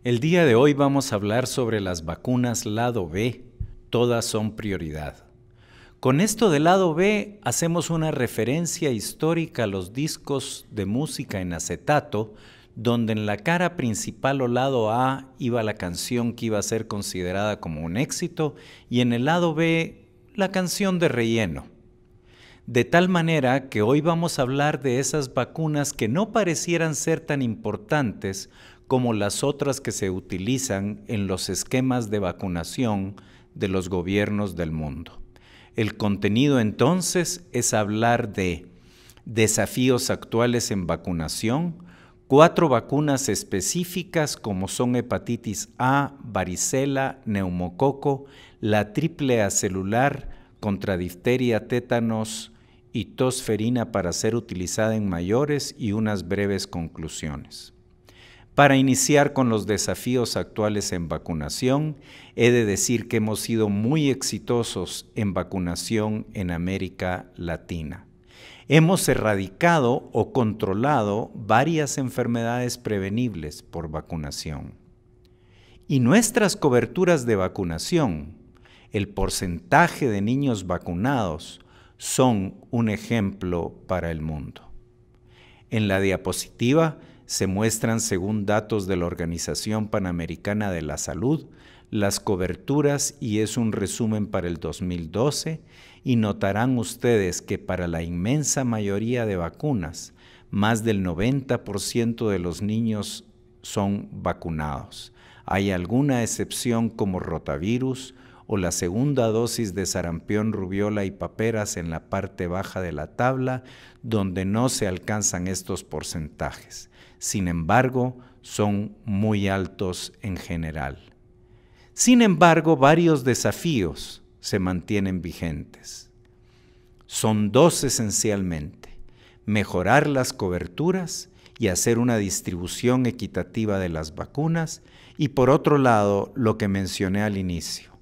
El día de hoy vamos a hablar sobre las vacunas lado B, todas son prioridad. Con esto del lado B hacemos una referencia histórica a los discos de música en acetato, donde en la cara principal o lado A iba la canción que iba a ser considerada como un éxito y en el lado B la canción de relleno. De tal manera que hoy vamos a hablar de esas vacunas que no parecieran ser tan importantes como las otras que se utilizan en los esquemas de vacunación de los gobiernos del mundo. El contenido entonces es hablar de desafíos actuales en vacunación, 4 vacunas específicas como son hepatitis A, varicela, neumococo, la triple A celular contra difteria, tétanos y tosferina para ser utilizada en mayores y unas breves conclusiones. Para iniciar con los desafíos actuales en vacunación, he de decir que hemos sido muy exitosos en vacunación en América Latina. Hemos erradicado o controlado varias enfermedades prevenibles por vacunación. Y nuestras coberturas de vacunación, el porcentaje de niños vacunados, son un ejemplo para el mundo. En la diapositiva se muestran, según datos de la Organización Panamericana de la Salud, las coberturas y es un resumen para el 2012 y notarán ustedes que para la inmensa mayoría de vacunas, más del 90% de los niños son vacunados. Hay alguna excepción como rotavirus o la segunda dosis de sarampión, rubiola y paperas en la parte baja de la tabla, donde no se alcanzan estos porcentajes. Sin embargo, son muy altos en general. Sin embargo, varios desafíos se mantienen vigentes. Son 2 esencialmente: mejorar las coberturas y hacer una distribución equitativa de las vacunas, y por otro lado, lo que mencioné al inicio,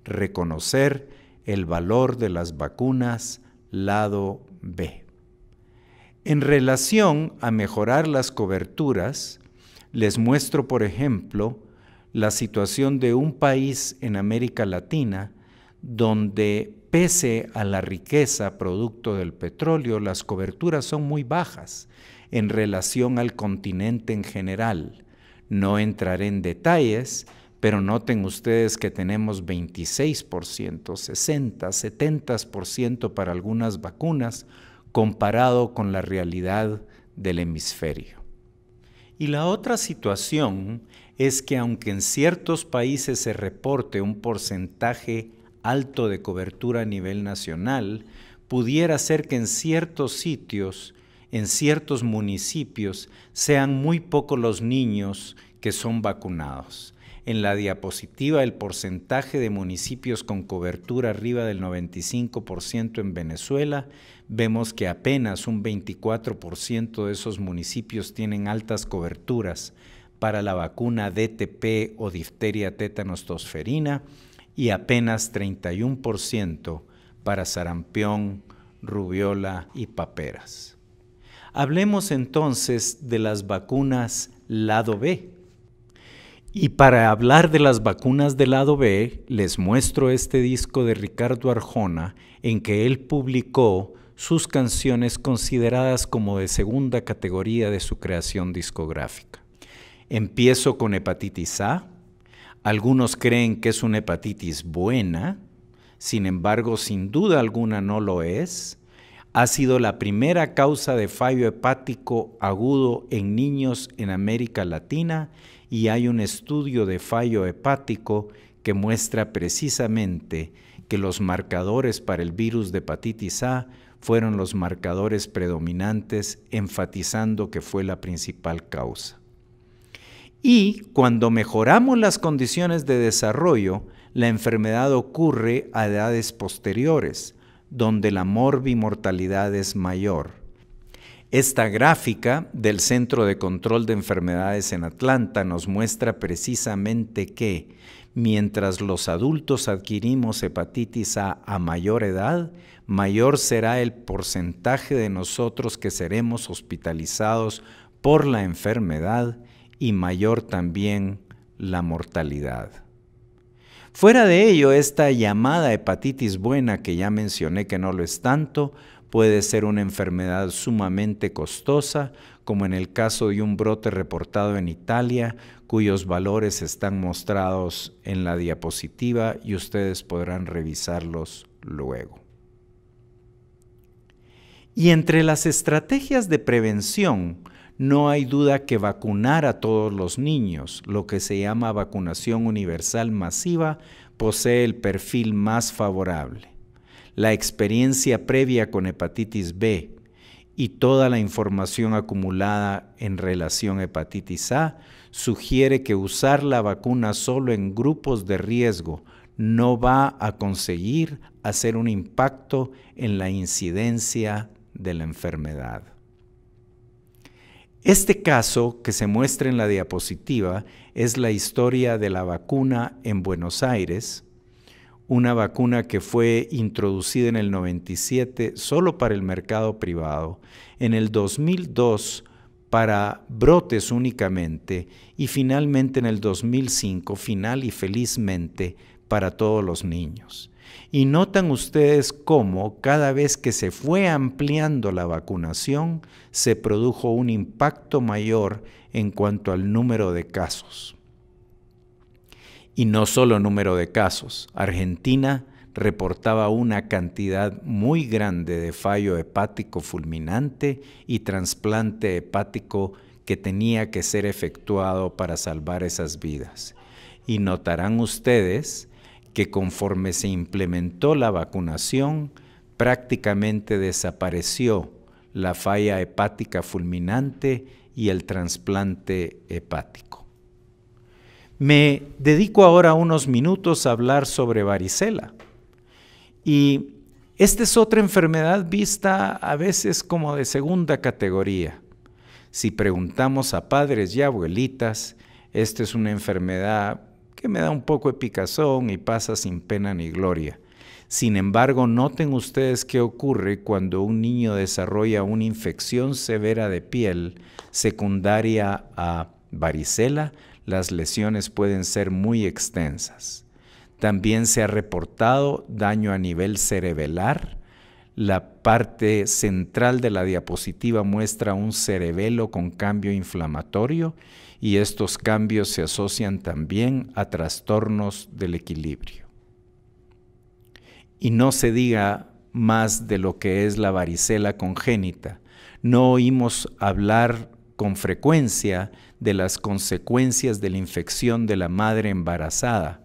reconocer el valor de las vacunas lado B. En relación a mejorar las coberturas, les muestro, por ejemplo, la situación de un país en América Latina donde, pese a la riqueza producto del petróleo, las coberturas son muy bajas en relación al continente en general. No entraré en detalles, pero noten ustedes que tenemos 26%, 60%, 70% para algunas vacunas, comparado con la realidad del hemisferio. Y la otra situación es que aunque en ciertos países se reporte un porcentaje alto de cobertura a nivel nacional, pudiera ser que en ciertos sitios, en ciertos municipios, sean muy pocos los niños que son vacunados. En la diapositiva, el porcentaje de municipios con cobertura arriba del 95% en Venezuela, vemos que apenas un 24% de esos municipios tienen altas coberturas para la vacuna DTP o difteria, tétanos, tosferina y apenas 31% para sarampión, rubiola y paperas. Hablemos entonces de las vacunas lado B. Y para hablar de las vacunas del lado B, les muestro este disco de Ricardo Arjona en que él publicó sus canciones consideradas como de segunda categoría de su creación discográfica. Empiezo con hepatitis A. Algunos creen que es una hepatitis buena, sin embargo, sin duda alguna no lo es. Ha sido la primera causa de fallo hepático agudo en niños en América Latina y hay un estudio de fallo hepático que muestra precisamente que los marcadores para el virus de hepatitis A fueron los marcadores predominantes, enfatizando que fue la principal causa. Y cuando mejoramos las condiciones de desarrollo, la enfermedad ocurre a edades posteriores, donde la morbimortalidad es mayor. Esta gráfica del Centro de Control de Enfermedades en Atlanta nos muestra precisamente que mientras los adultos adquirimos hepatitis A mayor edad, mayor será el porcentaje de nosotros que seremos hospitalizados por la enfermedad y mayor también la mortalidad. Fuera de ello, esta llamada hepatitis buena, que ya mencioné que no lo es tanto, puede ser una enfermedad sumamente costosa, como en el caso de un brote reportado en Italia, cuyos valores están mostrados en la diapositiva y ustedes podrán revisarlos luego. Y entre las estrategias de prevención, no hay duda que vacunar a todos los niños, lo que se llama vacunación universal masiva, posee el perfil más favorable. La experiencia previa con hepatitis B y toda la información acumulada en relación a hepatitis A sugiere que usar la vacuna solo en grupos de riesgo no va a conseguir hacer un impacto en la incidencia de la enfermedad. Este caso que se muestra en la diapositiva es la historia de la vacuna en Buenos Aires, una vacuna que fue introducida en el 97 solo para el mercado privado, en el 2002 para brotes únicamente y finalmente en el 2005, final y felizmente, para todos los niños. Y notan ustedes cómo cada vez que se fue ampliando la vacunación, se produjo un impacto mayor en cuanto al número de casos. Y no solo número de casos. Argentina reportaba una cantidad muy grande de fallo hepático fulminante y trasplante hepático que tenía que ser efectuado para salvar esas vidas. Y notarán ustedes que conforme se implementó la vacunación, prácticamente desapareció la falla hepática fulminante y el trasplante hepático. Me dedico ahora unos minutos a hablar sobre varicela. Y esta es otra enfermedad vista a veces como de segunda categoría. Si preguntamos a padres y abuelitas, esta es una enfermedad que me da un poco de picazón y pasa sin pena ni gloria. Sin embargo, noten ustedes qué ocurre cuando un niño desarrolla una infección severa de piel secundaria a varicela. Las lesiones pueden ser muy extensas. También se ha reportado daño a nivel cerebelar. La parte central de la diapositiva muestra un cerebelo con cambio inflamatorio y estos cambios se asocian también a trastornos del equilibrio. Y no se diga más de lo que es la varicela congénita. No oímos hablar con frecuencia de las consecuencias de la infección de la madre embarazada,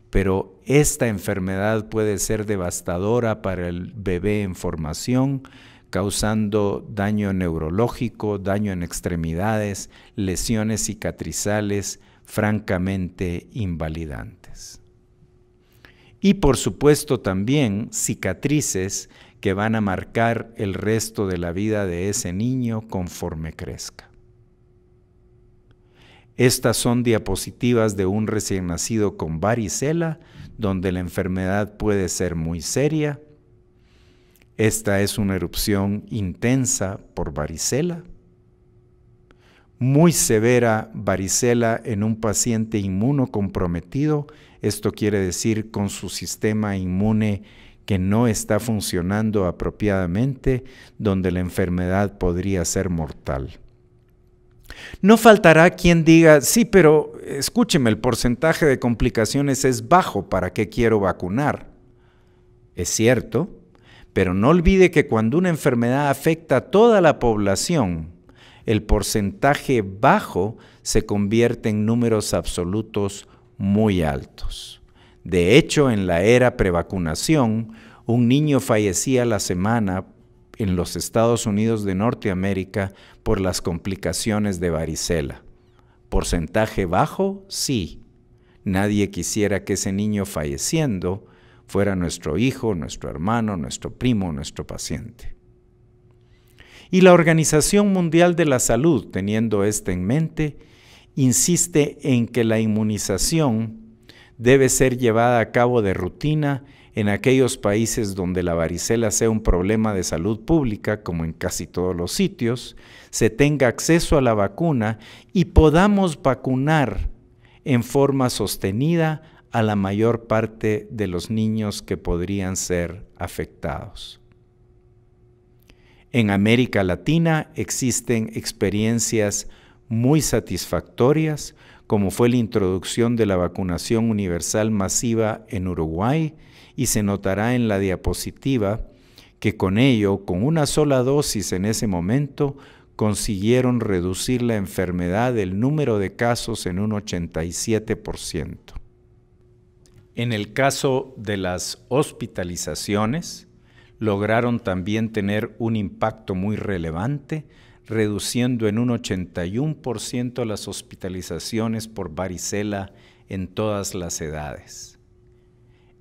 pero esta enfermedad puede ser devastadora para el bebé en formación, causando daño neurológico, daño en extremidades, lesiones cicatrizales francamente invalidantes. Y por supuesto también cicatrices que van a marcar el resto de la vida de ese niño conforme crezca. Estas son diapositivas de un recién nacido con varicela, donde la enfermedad puede ser muy seria. Esta es una erupción intensa por varicela. Muy severa varicela en un paciente inmunocomprometido. Esto quiere decir con su sistema inmune que no está funcionando apropiadamente, donde la enfermedad podría ser mortal. No faltará quien diga, sí, pero escúcheme, el porcentaje de complicaciones es bajo, ¿para qué quiero vacunar? Es cierto, pero no olvide que cuando una enfermedad afecta a toda la población, el porcentaje bajo se convierte en números absolutos muy altos. De hecho, en la era prevacunación, un niño fallecía a la semana en los Estados Unidos de Norteamérica por las complicaciones de varicela. ¿Porcentaje bajo? Sí. Nadie quisiera que ese niño falleciendo fuera nuestro hijo, nuestro hermano, nuestro primo, nuestro paciente. Y la Organización Mundial de la Salud, teniendo esto en mente, insiste en que la inmunización debe ser llevada a cabo de rutina en aquellos países donde la varicela sea un problema de salud pública, como en casi todos los sitios, se tenga acceso a la vacuna y podamos vacunar en forma sostenida a la mayor parte de los niños que podrían ser afectados. En América Latina existen experiencias muy satisfactorias, como fue la introducción de la vacunación universal masiva en Uruguay, y se notará en la diapositiva que con ello, con una sola dosis en ese momento, consiguieron reducir la enfermedad, el número de casos en un 87%. En el caso de las hospitalizaciones, lograron también tener un impacto muy relevante, reduciendo en un 81% las hospitalizaciones por varicela en todas las edades.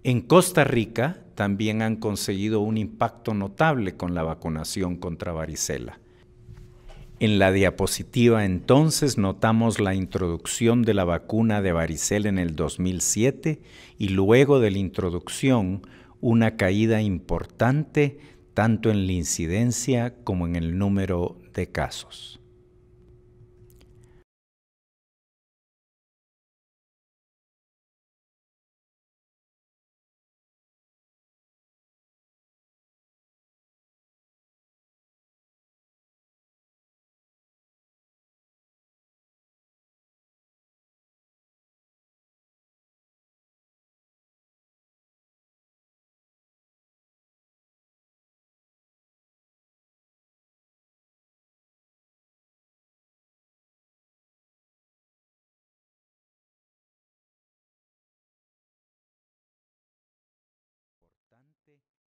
En Costa Rica también han conseguido un impacto notable con la vacunación contra varicela. En la diapositiva entonces notamos la introducción de la vacuna de varicela en el 2007 y luego de la introducción una caída importante tanto en la incidencia como en el número de casos.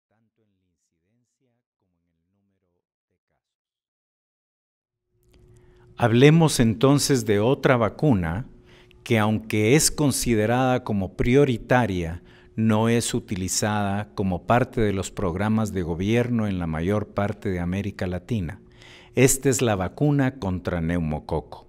Tanto en la incidencia como en el número de casos. Hablemos entonces de otra vacuna que, aunque es considerada como prioritaria, no es utilizada como parte de los programas de gobierno en la mayor parte de América Latina. Esta es la vacuna contra neumococo.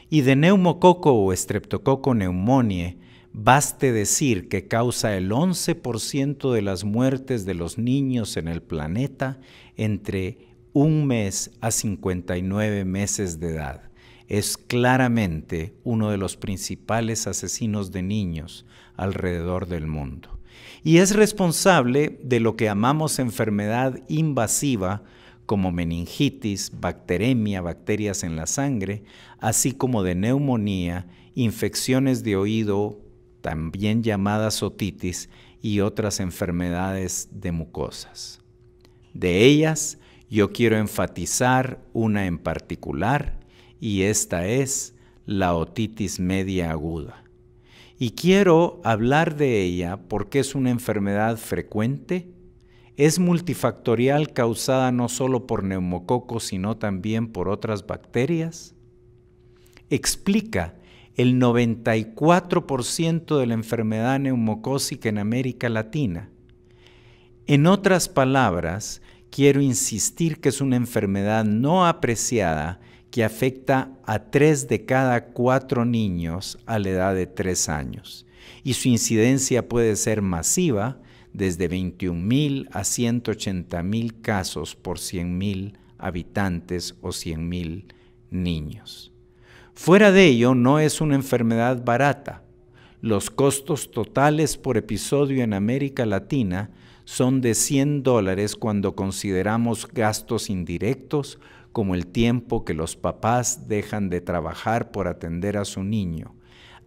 Y de neumococo o Streptococcus pneumoniae, baste decir que causa el 11% de las muertes de los niños en el planeta entre 1 mes a 59 meses de edad. Es claramente uno de los principales asesinos de niños alrededor del mundo. Y es responsable de lo que llamamos enfermedad invasiva, como meningitis, bacteremia, bacterias en la sangre, así como de neumonía, infecciones de oído, también llamadas otitis, y otras enfermedades de mucosas. De ellas, yo quiero enfatizar una en particular, y esta es la otitis media aguda. Y quiero hablar de ella porque es una enfermedad frecuente, es multifactorial, causada no solo por neumococos, sino también por otras bacterias. Explica el 94% de la enfermedad neumocócica en América Latina. En otras palabras, quiero insistir que es una enfermedad no apreciada que afecta a 3 de cada 4 niños a la edad de 3 años. Y su incidencia puede ser masiva, desde 21,000 a 180,000 casos por 100,000 habitantes o 100,000 niños. Fuera de ello, no es una enfermedad barata. Los costos totales por episodio en América Latina son de $100 cuando consideramos gastos indirectos, como el tiempo que los papás dejan de trabajar por atender a su niño.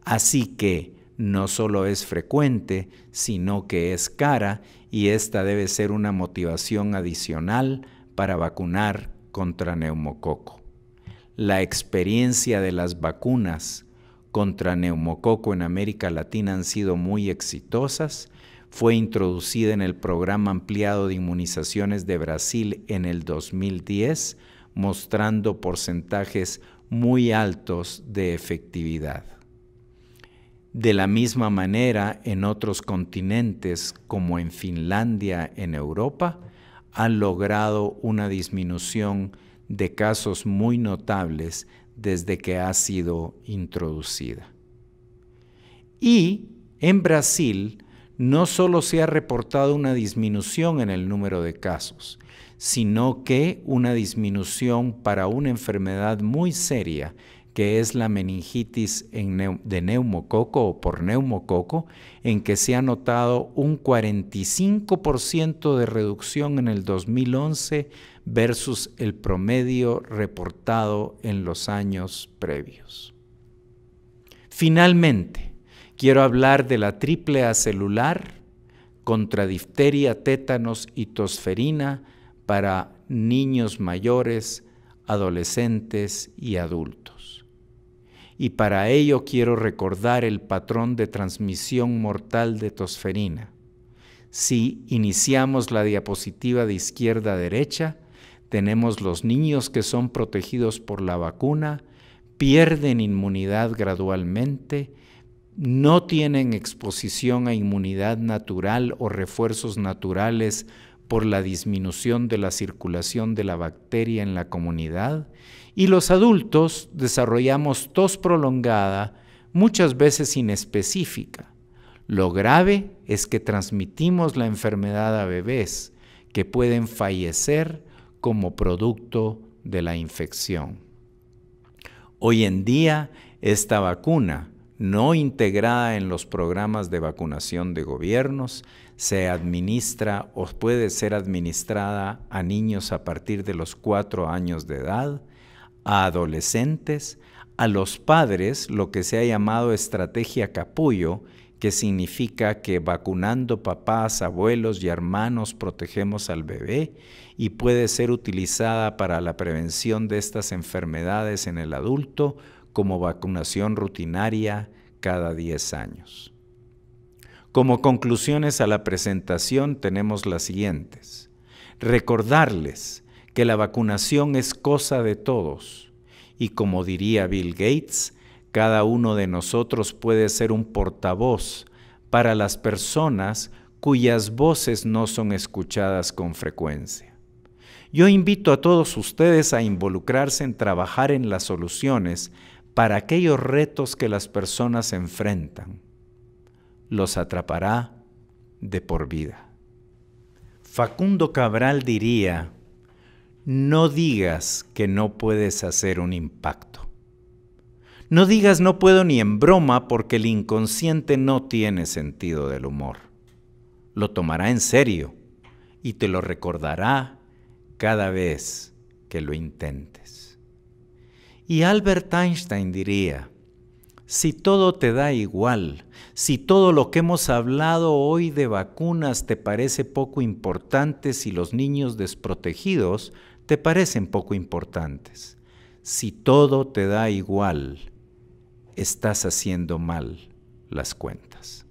Así que no solo es frecuente, sino que es cara, y esta debe ser una motivación adicional para vacunar contra neumococo. La experiencia de las vacunas contra neumococo en América Latina han sido muy exitosas. Fue introducida en el Programa Ampliado de Inmunizaciones de Brasil en el 2010, mostrando porcentajes muy altos de efectividad. De la misma manera, en otros continentes, como en Finlandia, en Europa, han logrado una disminución de casos muy notables desde que ha sido introducida. Y en Brasil no solo se ha reportado una disminución en el número de casos, sino que una disminución para una enfermedad muy seria que es la meningitis de neumococo o por neumococo, en que se ha notado un 45% de reducción en el 2011 versus el promedio reportado en los años previos. Finalmente, quiero hablar de la triple A celular contra difteria, tétanos y tosferina para niños mayores, adolescentes y adultos. Y para ello quiero recordar el patrón de transmisión mortal de tosferina. Si iniciamos la diapositiva de izquierda a derecha, tenemos los niños que son protegidos por la vacuna, pierden inmunidad gradualmente, no tienen exposición a inmunidad natural o refuerzos naturales por la disminución de la circulación de la bacteria en la comunidad, y los adultos desarrollamos tos prolongada, muchas veces inespecífica. Lo grave es que transmitimos la enfermedad a bebés que pueden fallecer como producto de la infección. Hoy en día, esta vacuna, no integrada en los programas de vacunación de gobiernos, se administra o puede ser administrada a niños a partir de los 4 años de edad, a adolescentes, a los padres, lo que se ha llamado estrategia capullo, que significa que vacunando papás, abuelos y hermanos protegemos al bebé, y puede ser utilizada para la prevención de estas enfermedades en el adulto como vacunación rutinaria cada 10 años. Como conclusiones a la presentación tenemos las siguientes. Recordarles que la vacunación es cosa de todos y, como diría Bill Gates, cada uno de nosotros puede ser un portavoz para las personas cuyas voces no son escuchadas con frecuencia. Yo invito a todos ustedes a involucrarse en trabajar en las soluciones para aquellos retos que las personas enfrentan. Los atrapará de por vida. Facundo Cabral diría: no digas que no puedes hacer un impacto. No digas no puedo ni en broma, porque el inconsciente no tiene sentido del humor. Lo tomará en serio y te lo recordará cada vez que lo intentes. Y Albert Einstein diría: si todo te da igual, si todo lo que hemos hablado hoy de vacunas te parece poco importante, si los niños desprotegidos te parecen poco importantes, si todo te da igual, estás haciendo mal las cuentas.